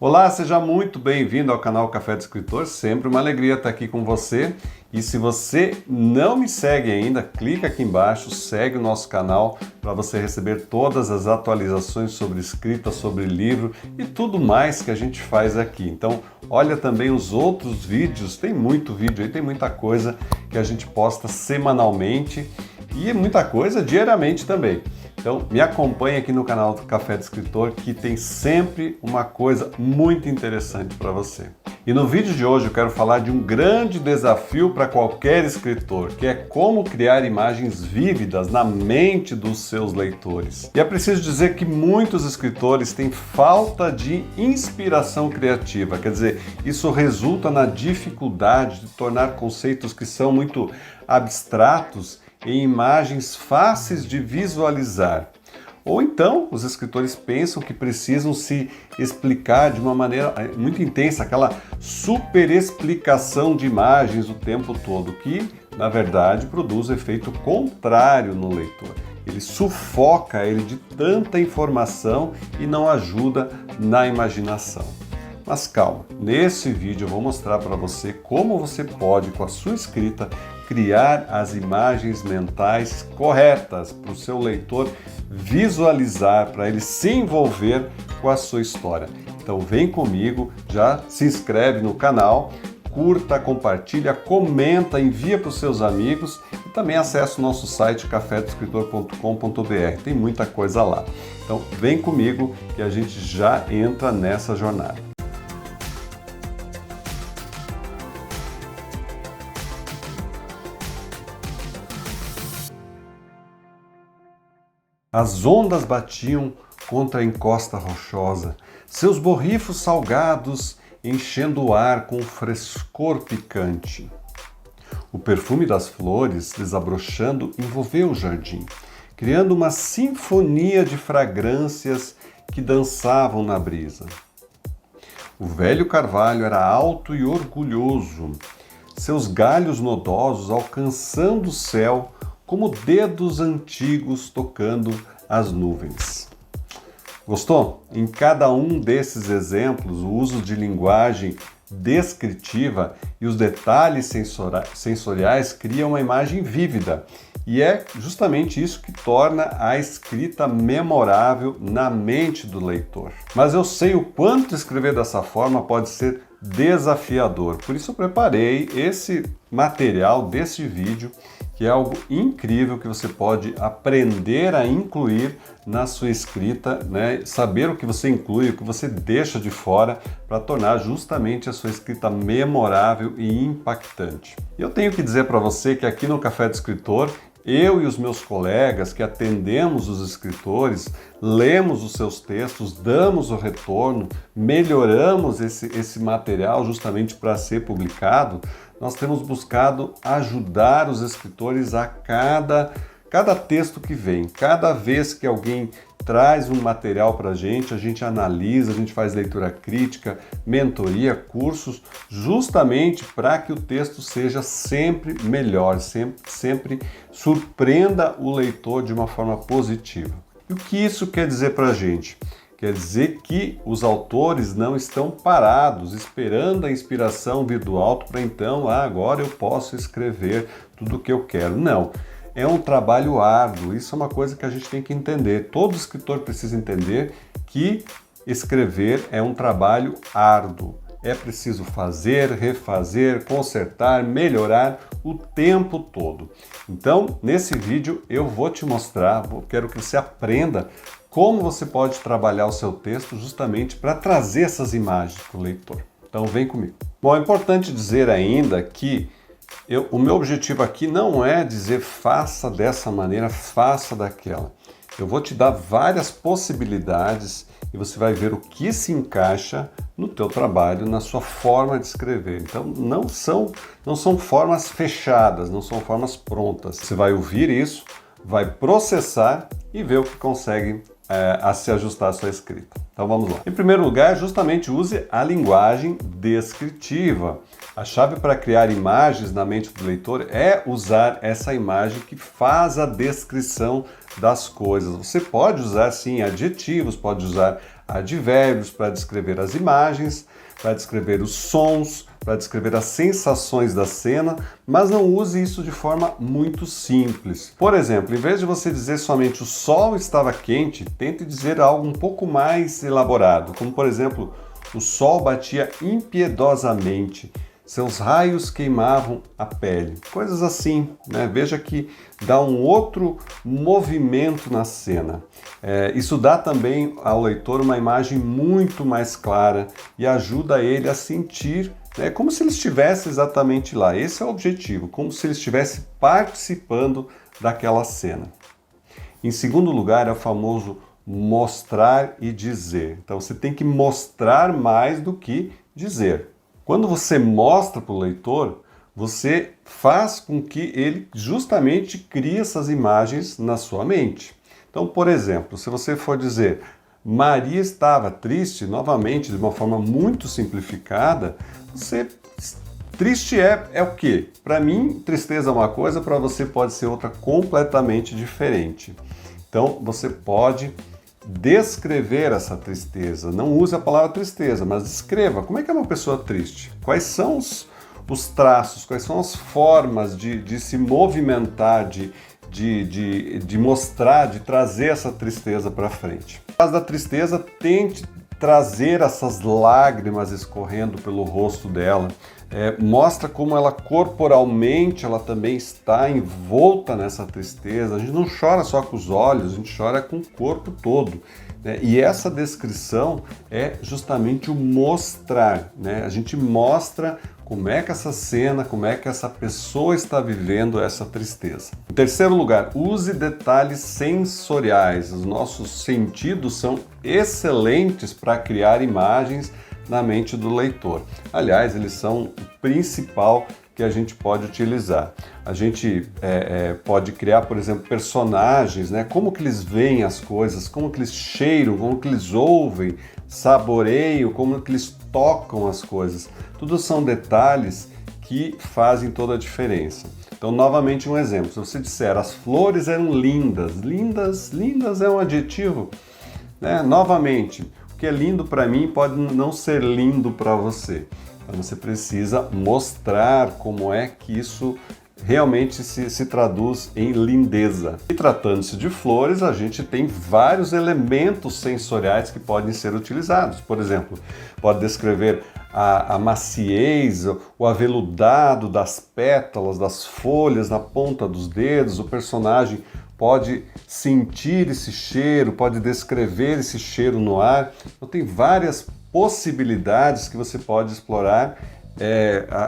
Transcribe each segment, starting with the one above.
Olá, seja muito bem-vindo ao canal Café do Escritor, sempre uma alegria estar aqui com você. E se você não me segue ainda, clica aqui embaixo, segue o nosso canal para você receber todas as atualizações sobre escrita, sobre livro e tudo mais que a gente faz aqui. Então, olha também os outros vídeos, tem muito vídeo aí, tem muita coisa que a gente posta semanalmente e muita coisa diariamente também. Então, me acompanhe aqui no canal do Café do Escritor, que tem sempre uma coisa muito interessante para você. E no vídeo de hoje eu quero falar de um grande desafio para qualquer escritor, que é como criar imagens vívidas na mente dos seus leitores. E é preciso dizer que muitos escritores têm falta de inspiração criativa, quer dizer, isso resulta na dificuldade de tornar conceitos que são muito abstratos em imagens fáceis de visualizar. Ou então, os escritores pensam que precisam se explicar de uma maneira muito intensa, aquela super explicação de imagens o tempo todo, que, na verdade, produz efeito contrário no leitor. Ele sufoca ele de tanta informação e não ajuda na imaginação. Mas calma, nesse vídeo eu vou mostrar para você como você pode, com a sua escrita, criar as imagens mentais corretas para o seu leitor visualizar, para ele se envolver com a sua história. Então vem comigo, já se inscreve no canal, curta, compartilha, comenta, envia para os seus amigos e também acesse o nosso site cafedoscritor.com.br. Tem muita coisa lá. Então vem comigo que a gente já entra nessa jornada. As ondas batiam contra a encosta rochosa, seus borrifos salgados enchendo o ar com um frescor picante. O perfume das flores, desabrochando, envolveu o jardim, criando uma sinfonia de fragrâncias que dançavam na brisa. O velho carvalho era alto e orgulhoso, seus galhos nodosos alcançando o céu como dedos antigos tocando as nuvens. Gostou? Em cada um desses exemplos, o uso de linguagem descritiva e os detalhes sensoriais criam uma imagem vívida. E é justamente isso que torna a escrita memorável na mente do leitor. Mas eu sei o quanto escrever dessa forma pode ser desafiador. Por isso eu preparei esse material desse vídeo, que é algo incrível que você pode aprender a incluir na sua escrita, né? Saber o que você inclui, o que você deixa de fora para tornar justamente a sua escrita memorável e impactante. Eu tenho que dizer para você que aqui no Café do Escritor, eu e os meus colegas que atendemos os escritores, lemos os seus textos, damos o retorno, melhoramos esse material justamente para ser publicado. Nós temos buscado ajudar os escritores a cada texto que vem. Cada vez que alguém traz um material para a gente analisa, a gente faz leitura crítica, mentoria, cursos, justamente para que o texto seja sempre melhor, sempre surpreenda o leitor de uma forma positiva. E o que isso quer dizer para a gente? Quer dizer que os autores não estão parados, esperando a inspiração vir do alto para então, agora eu posso escrever tudo o que eu quero. Não, é um trabalho árduo, isso é uma coisa que a gente tem que entender. Todo escritor precisa entender que escrever é um trabalho árduo. É preciso fazer, refazer, consertar, melhorar o tempo todo. Então, nesse vídeo eu vou te mostrar, quero que você aprenda como você pode trabalhar o seu texto justamente para trazer essas imagens para o leitor. Então vem comigo. Bom, é importante dizer ainda que o meu objetivo aqui não é dizer faça dessa maneira, faça daquela. Eu vou te dar várias possibilidades e você vai ver o que se encaixa no teu trabalho, na sua forma de escrever. Então não são formas fechadas, não são formas prontas. Você vai ouvir isso, vai processar e ver o que consegue a se ajustar à sua escrita. Então vamos lá. Em primeiro lugar, justamente use a linguagem descritiva. A chave para criar imagens na mente do leitor é usar essa imagem que faz a descrição das coisas. Você pode usar sim adjetivos, pode usar advérbios para descrever as imagens, para descrever os sons, para descrever as sensações da cena, mas não use isso de forma muito simples. Por exemplo, em vez de você dizer somente o sol estava quente, tente dizer algo um pouco mais elaborado, como por exemplo, o sol batia impiedosamente, seus raios queimavam a pele. Coisas assim, né? Veja que dá um outro movimento na cena. Isso dá também ao leitor uma imagem muito mais clara e ajuda ele a sentir, como se ele estivesse exatamente lá. Esse é o objetivo, como se ele estivesse participando daquela cena. Em segundo lugar, é o famoso mostrar e dizer. Então você tem que mostrar mais do que dizer. Quando você mostra para o leitor, você faz com que ele justamente crie essas imagens na sua mente. Então, por exemplo, se você for dizer Maria estava triste, novamente, de uma forma muito simplificada, triste é o quê? Para mim, tristeza é uma coisa, para você pode ser outra completamente diferente. Então, você pode descrever essa tristeza. Não use a palavra tristeza, mas descreva como é que é uma pessoa triste. Quais são os traços, quais são as formas de se movimentar, de mostrar, de trazer essa tristeza para frente. No caso da tristeza, tente trazer essas lágrimas escorrendo pelo rosto dela. Mostra como ela corporalmente ela também está envolta nessa tristeza. A gente não chora só com os olhos, a gente chora com o corpo todo. E essa descrição é justamente o mostrar. A gente mostra como é que essa cena, como é que essa pessoa está vivendo essa tristeza. Em terceiro lugar, use detalhes sensoriais. Os nossos sentidos são excelentes para criar imagens na mente do leitor. Aliás, eles são o principal que a gente pode utilizar. A gente pode criar, por exemplo, personagens, como que eles veem as coisas, como que eles cheiram, como que eles ouvem, saboreiam, como que eles tocam as coisas. Tudo são detalhes que fazem toda a diferença. Então, novamente um exemplo. Se você disser, as flores eram lindas. Lindas é um adjetivo. Novamente, o que é lindo para mim pode não ser lindo para você. Então, você precisa mostrar como é que isso realmente se traduz em lindeza. E tratando-se de flores, a gente tem vários elementos sensoriais que podem ser utilizados. Por exemplo, pode descrever a maciez, o aveludado das pétalas, das folhas na ponta dos dedos. O personagem pode sentir esse cheiro, pode descrever esse cheiro no ar. Então tem várias possibilidades que você pode explorar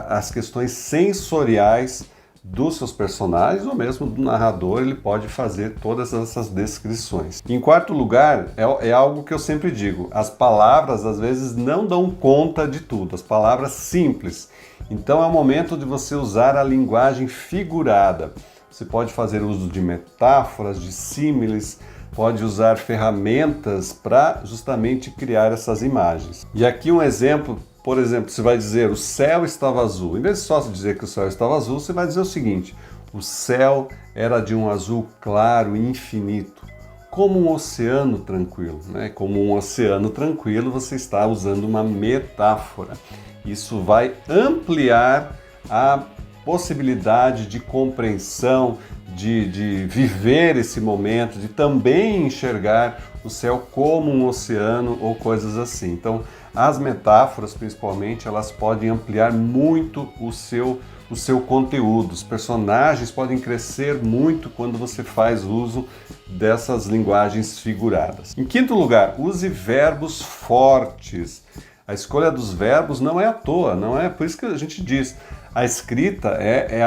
as questões sensoriais dos seus personagens ou mesmo do narrador. Ele pode fazer todas essas descrições. Em quarto lugar, é algo que eu sempre digo, as palavras às vezes não dão conta de tudo, as palavras simples. Então é o momento de você usar a linguagem figurada. Você pode fazer uso de metáforas, de símiles, pode usar ferramentas para justamente criar essas imagens. E aqui um exemplo. Por exemplo, você vai dizer o céu estava azul. Em vez de só dizer que o céu estava azul, você vai dizer o seguinte: o céu era de um azul claro e infinito, como um oceano tranquilo. Como um oceano tranquilo, você está usando uma metáfora. Isso vai ampliar a possibilidade de compreensão, de viver esse momento, de também enxergar o céu como um oceano ou coisas assim. Então, as metáforas, principalmente, elas podem ampliar muito o seu conteúdo. Os personagens podem crescer muito quando você faz uso dessas linguagens figuradas. Em quinto lugar, use verbos fortes. A escolha dos verbos não é à toa, não é por isso que a gente diz. A escrita é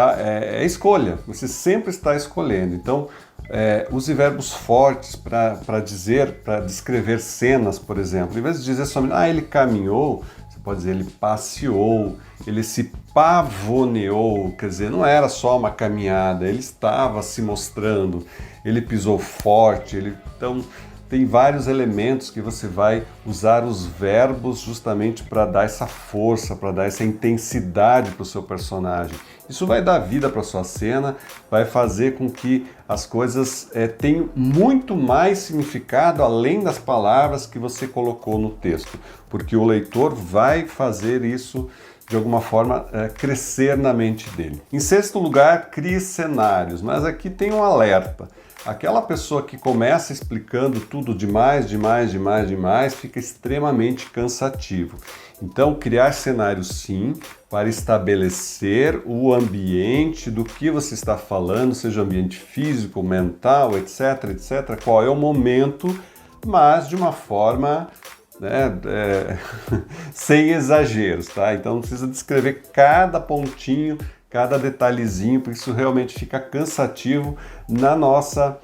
a escolha, você sempre está escolhendo. Então, use verbos fortes para descrever cenas, por exemplo. Em vez de dizer somente, ele caminhou, você pode dizer, ele passeou, ele se pavoneou. Quer dizer, não era só uma caminhada, ele estava se mostrando, ele pisou forte. Então, tem vários elementos que você vai usar os verbos justamente para dar essa força, para dar essa intensidade para o seu personagem. Isso vai dar vida para a sua cena, vai fazer com que as coisas tenham muito mais significado além das palavras que você colocou no texto, porque o leitor vai fazer isso de alguma forma crescer na mente dele. Em sexto lugar, crie cenários, mas aqui tem um alerta. Aquela pessoa que começa explicando tudo demais, fica extremamente cansativo. Então, criar cenários sim, para estabelecer o ambiente do que você está falando, seja ambiente físico, mental, etc, qual é o momento, mas de uma forma sem exageros, tá? Então não precisa descrever cada pontinho, cada detalhezinho, porque isso realmente fica cansativo na nossa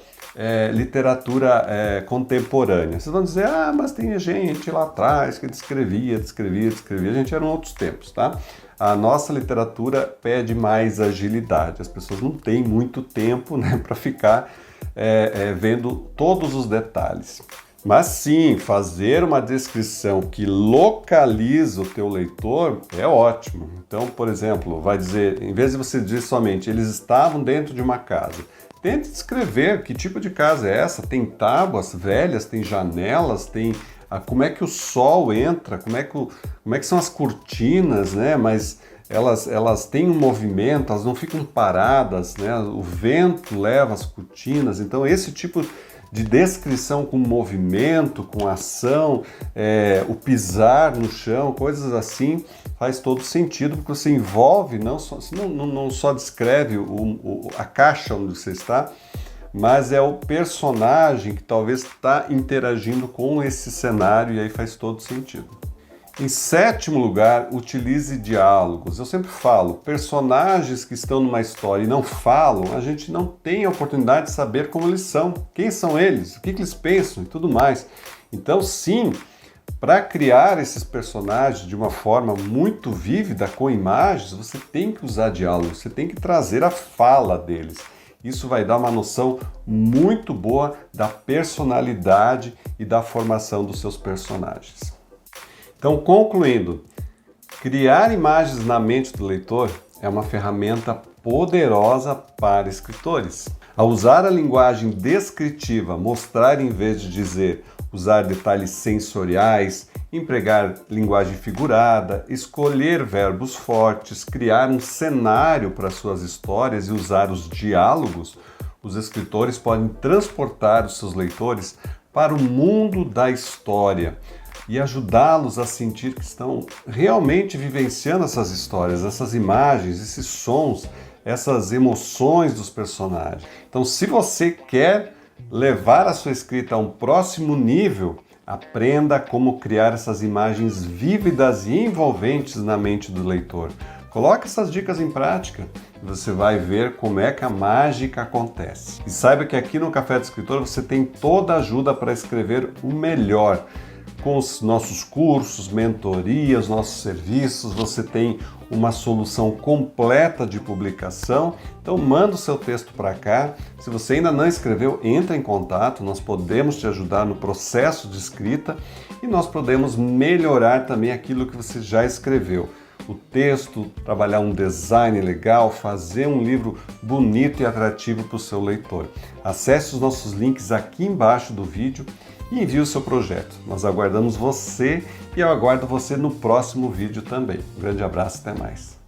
literatura contemporânea. Vocês vão dizer, mas tem gente lá atrás que descrevia, a gente eram outros tempos, tá? A nossa literatura pede mais agilidade, as pessoas não têm muito tempo, né, para ficar vendo todos os detalhes. Mas sim, fazer uma descrição que localiza o teu leitor é ótimo. Então, por exemplo, vai dizer, em vez de você dizer somente, eles estavam dentro de uma casa, tente descrever que tipo de casa é essa, tem tábuas velhas, tem janelas, tem como é que o sol entra, como é que são as cortinas, né? Mas elas têm um movimento, elas não ficam paradas, né? O vento leva as cortinas, então esse tipo de descrição com movimento, com ação, o pisar no chão, coisas assim, faz todo sentido, porque você envolve, não só descreve a caixa onde você está, mas é o personagem que talvez está interagindo com esse cenário, e aí faz todo sentido. Em sétimo lugar, utilize diálogos. Eu sempre falo, personagens que estão numa história e não falam, a gente não tem a oportunidade de saber como eles são, quem são eles, o que eles pensam e tudo mais. Então, sim, para criar esses personagens de uma forma muito vívida, com imagens, você tem que usar diálogos, você tem que trazer a fala deles. Isso vai dar uma noção muito boa da personalidade e da formação dos seus personagens. Então, concluindo, criar imagens na mente do leitor é uma ferramenta poderosa para escritores. Ao usar a linguagem descritiva, mostrar em vez de dizer, usar detalhes sensoriais, empregar linguagem figurada, escolher verbos fortes, criar um cenário para suas histórias e usar os diálogos, os escritores podem transportar os seus leitores para o mundo da história e ajudá-los a sentir que estão realmente vivenciando essas histórias, essas imagens, esses sons, essas emoções dos personagens. Então, se você quer levar a sua escrita a um próximo nível, aprenda como criar essas imagens vívidas e envolventes na mente do leitor. Coloque essas dicas em prática e você vai ver como é que a mágica acontece. E saiba que aqui no Café do Escritor você tem toda a ajuda para escrever o melhor. Com os nossos cursos, mentorias, nossos serviços, você tem uma solução completa de publicação. Então manda o seu texto para cá. Se você ainda não escreveu, entre em contato, nós podemos te ajudar no processo de escrita e nós podemos melhorar também aquilo que você já escreveu. O texto, trabalhar um design legal, fazer um livro bonito e atrativo para o seu leitor. Acesse os nossos links aqui embaixo do vídeo e envie o seu projeto. Nós aguardamos você e eu aguardo você no próximo vídeo também. Um grande abraço, até mais.